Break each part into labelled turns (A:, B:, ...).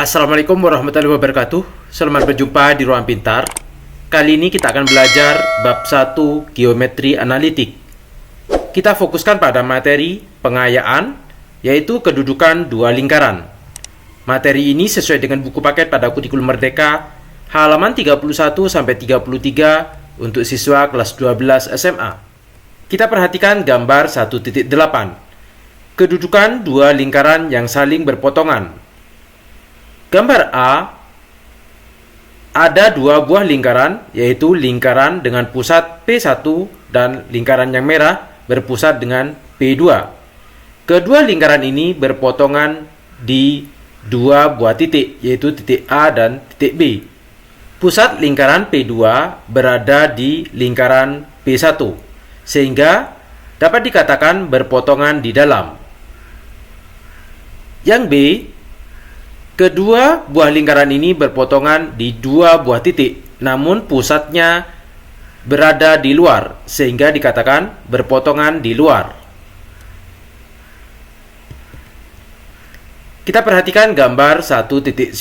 A: Assalamualaikum warahmatullahi wabarakatuh. Selamat berjumpa di Ruang Pintar. Kali ini kita akan belajar bab 1 geometri analitik. Kita fokuskan pada materi pengayaan, yaitu kedudukan dua lingkaran. Materi ini sesuai dengan buku paket pada kurikulum Merdeka, halaman 31-33 untuk siswa kelas 12 SMA. Kita perhatikan gambar 1.8. Kedudukan dua lingkaran yang saling berpotongan. Gambar A, ada dua buah lingkaran, yaitu lingkaran dengan pusat P1 dan lingkaran yang merah berpusat dengan P2. Kedua lingkaran ini berpotongan di dua buah titik, yaitu titik A dan titik B. Pusat lingkaran P2 berada di lingkaran P1, sehingga dapat dikatakan berpotongan di dalam. Yang B, kedua buah lingkaran ini berpotongan di dua buah titik, namun pusatnya berada di luar, sehingga dikatakan berpotongan di luar. Kita perhatikan gambar 1.19.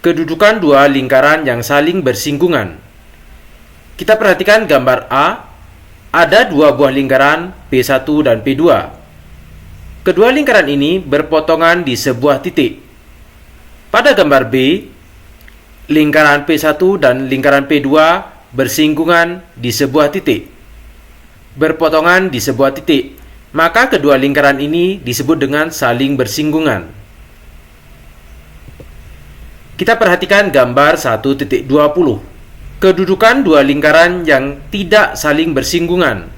A: Kedudukan dua lingkaran yang saling bersinggungan. Kita perhatikan gambar A, ada dua buah lingkaran P1 dan P2. Kedua lingkaran ini berpotongan di sebuah titik. Pada gambar B, lingkaran P1 dan lingkaran P2 bersinggungan di sebuah titik. Berpotongan di sebuah titik, maka kedua lingkaran ini disebut dengan saling bersinggungan. Kita perhatikan gambar 1.20. Kedudukan dua lingkaran yang tidak saling bersinggungan.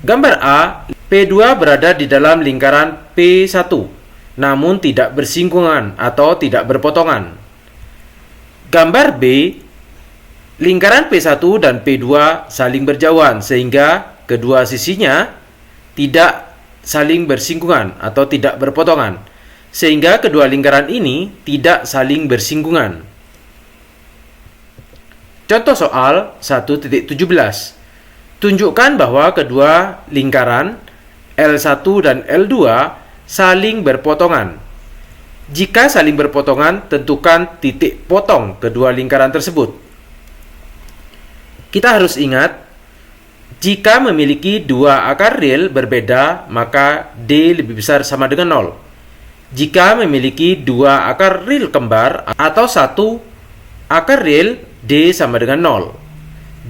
A: Gambar A, P2 berada di dalam lingkaran P1, namun tidak bersinggungan atau tidak berpotongan. Gambar B, lingkaran P1 dan P2 saling berjauhan, sehingga kedua sisinya tidak saling bersinggungan atau tidak berpotongan, sehingga kedua lingkaran ini tidak saling bersinggungan. Contoh soal 1.17. Tunjukkan bahwa kedua lingkaran L1 dan L2 saling berpotongan. Jika saling berpotongan, tentukan titik potong kedua lingkaran tersebut. Kita harus ingat, jika memiliki dua akar real berbeda, maka D lebih besar sama dengan 0. Jika memiliki dua akar real kembar atau satu akar real, D sama dengan 0.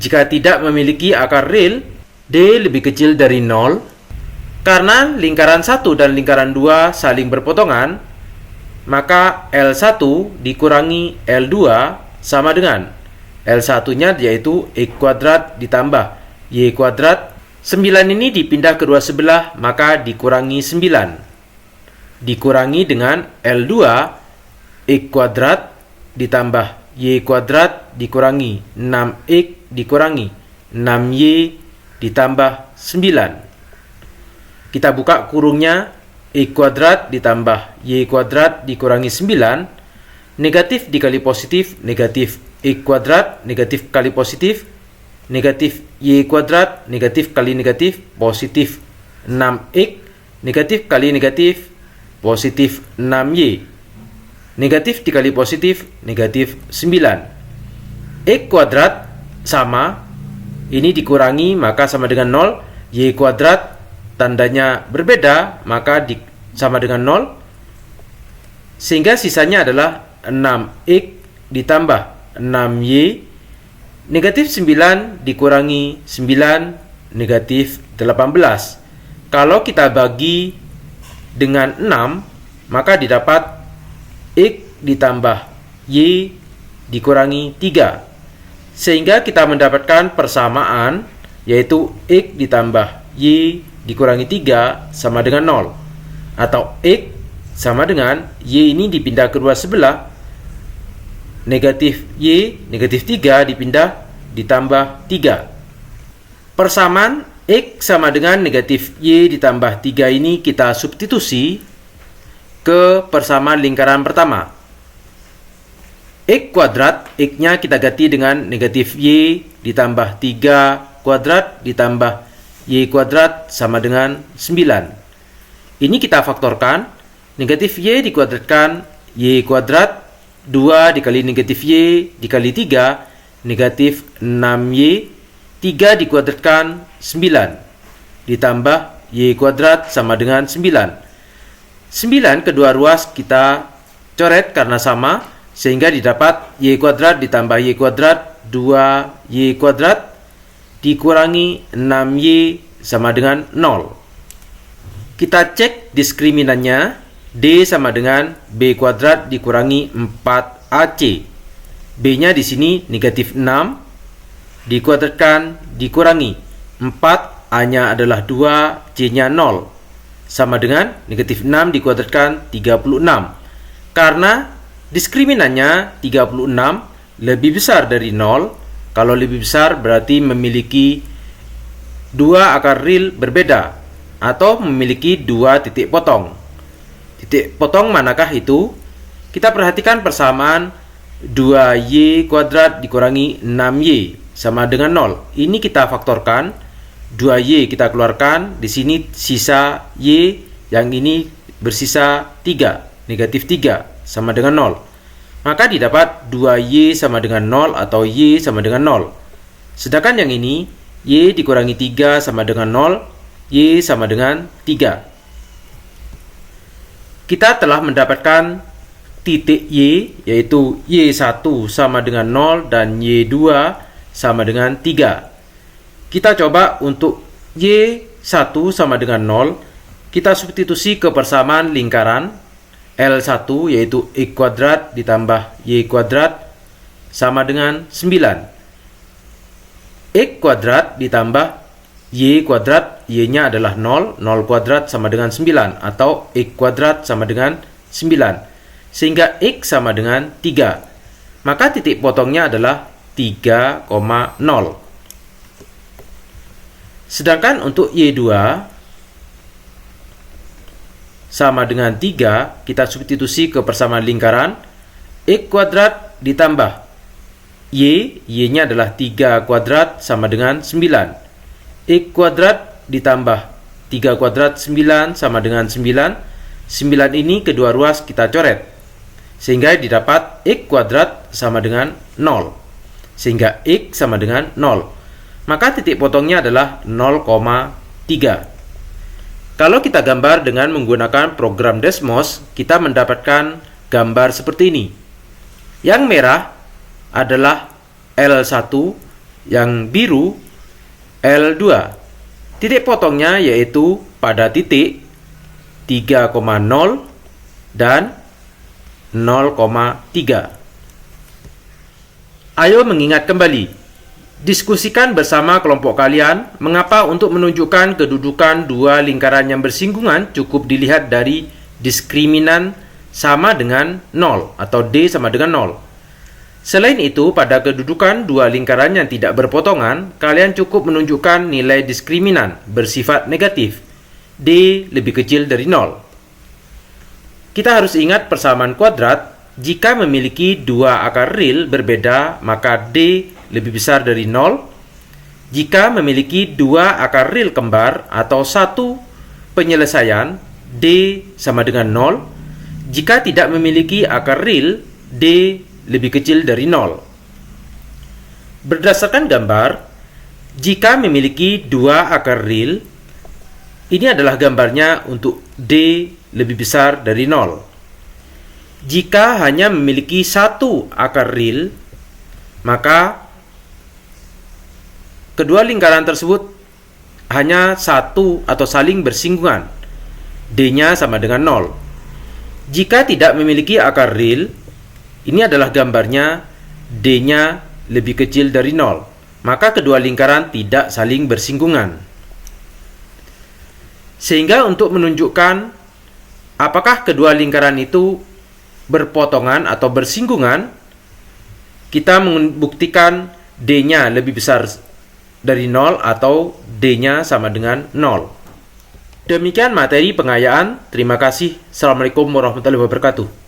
A: Jika tidak memiliki akar real, D lebih kecil dari 0. Karena lingkaran 1 dan lingkaran 2 saling berpotongan, maka L1 dikurangi L2 sama dengan L1-nya yaitu X kuadrat ditambah Y kuadrat. 9 ini dipindah kedua sebelah, maka dikurangi 9. Dikurangi dengan L2 X kuadrat ditambah Y kuadrat dikurangi 6X dikurangi 6Y ditambah 9. Kita buka kurungnya, X kuadrat ditambah Y kuadrat dikurangi 9. Negatif dikali positif, negatif X kuadrat, negatif kali positif, negatif Y kuadrat, negatif kali negatif, positif 6X, negatif kali negatif, positif 6Y. Negatif dikali positif, negatif 9. X kuadrat sama, ini dikurangi maka sama dengan 0. Y kuadrat tandanya berbeda, maka sama dengan 0. Sehingga sisanya adalah 6X ditambah 6Y. Negatif 9 dikurangi 9, negatif 18. Kalau kita bagi dengan 6, maka didapat X ditambah Y dikurangi 3. Sehingga kita mendapatkan persamaan, yaitu X ditambah Y dikurangi 3 sama dengan 0. Atau X sama dengan Y ini dipindah kedua sebelah, negatif Y, negatif 3 dipindah ditambah 3. Persamaan X sama dengan negatif Y ditambah 3 ini kita substitusi ke persamaan lingkaran pertama. X kuadrat, X-nya kita ganti dengan negatif Y ditambah 3 kuadrat ditambah Y kuadrat sama dengan 9. Ini kita faktorkan. Negatif Y dikuadratkan Y kuadrat, 2 dikali negatif Y dikali 3, negatif 6Y, 3 dikuadratkan 9, ditambah Y kuadrat sama dengan 9. 9 kedua ruas kita coret karena sama, sehingga didapat Y kuadrat ditambah Y kuadrat, 2Y kuadrat, dikurangi 6Y sama dengan 0. Kita cek diskriminannya. D sama dengan B kuadrat dikurangi 4AC. B-nya di sini negatif 6, dikuadratkan dikurangi 4, A-nya adalah 2, C-nya 0. Sama dengan negatif 6 dikuadratkan 36. Karena diskriminannya 36 lebih besar dari 0. Kalau lebih besar berarti memiliki dua akar real berbeda atau memiliki dua titik potong. Titik potong manakah itu? Kita perhatikan persamaan 2Y kuadrat dikurangi 6Y sama dengan 0. Ini kita faktorkan, 2Y kita keluarkan, di sini sisa Y, yang ini bersisa 3, negatif 3 sama dengan 0. Maka didapat 2Y sama dengan 0 atau Y sama dengan 0. Sedangkan yang ini, Y dikurangi 3 sama dengan 0, Y sama dengan 3. Kita telah mendapatkan titik Y, yaitu Y1 sama dengan 0 dan Y2 sama dengan 3. Kita coba untuk Y1 sama dengan 0, kita substitusi ke persamaan lingkaran L1, yaitu X kuadrat ditambah Y kuadrat sama dengan 9. X kuadrat ditambah Y kuadrat, Y-nya adalah 0, 0 kuadrat sama dengan 9, atau X kuadrat sama dengan 9. Sehingga X sama dengan 3. Maka titik potongnya adalah 3,0. Sedangkan untuk Y2 sama dengan 3, kita substitusi ke persamaan lingkaran X kuadrat ditambah Y, Y-nya adalah 3 kuadrat sama dengan 9. X kuadrat ditambah 3 kuadrat 9 sama dengan 9. 9 ini kedua ruas kita coret, sehingga didapat X kuadrat sama dengan 0. Sehingga X sama dengan 0. Maka titik potongnya adalah 0,3. Kalau kita gambar dengan menggunakan program Desmos, kita mendapatkan gambar seperti ini. Yang merah adalah L1, yang biru L2. Titik potongnya yaitu pada titik 3,0 dan 0,3. Ayo mengingat kembali. Diskusikan bersama kelompok kalian mengapa untuk menunjukkan kedudukan dua lingkaran yang bersinggungan cukup dilihat dari diskriminan sama dengan 0 atau D sama dengan 0. Selain itu, pada kedudukan dua lingkaran yang tidak berpotongan, kalian cukup menunjukkan nilai diskriminan bersifat negatif, D lebih kecil dari 0. Kita harus ingat persamaan kuadrat, jika memiliki dua akar real berbeda, maka D lebih besar dari 0. Jika memiliki dua akar real kembar atau satu penyelesaian, D sama dengan 0. Jika tidak memiliki akar real, D lebih kecil dari 0. Berdasarkan gambar, jika memiliki dua akar real, ini adalah gambarnya untuk D lebih besar dari 0. Jika hanya memiliki satu akar real, maka kedua lingkaran tersebut hanya satu atau saling bersinggungan. D-nya sama dengan 0. Jika tidak memiliki akar real, ini adalah gambarnya, D-nya lebih kecil dari 0. Maka kedua lingkaran tidak saling bersinggungan. Sehingga untuk menunjukkan apakah kedua lingkaran itu berpotongan atau bersinggungan, kita membuktikan D-nya lebih besar dari 0 atau D-nya sama dengan 0. Demikian materi pengayaan. Terima kasih. Assalamualaikum warahmatullahi wabarakatuh.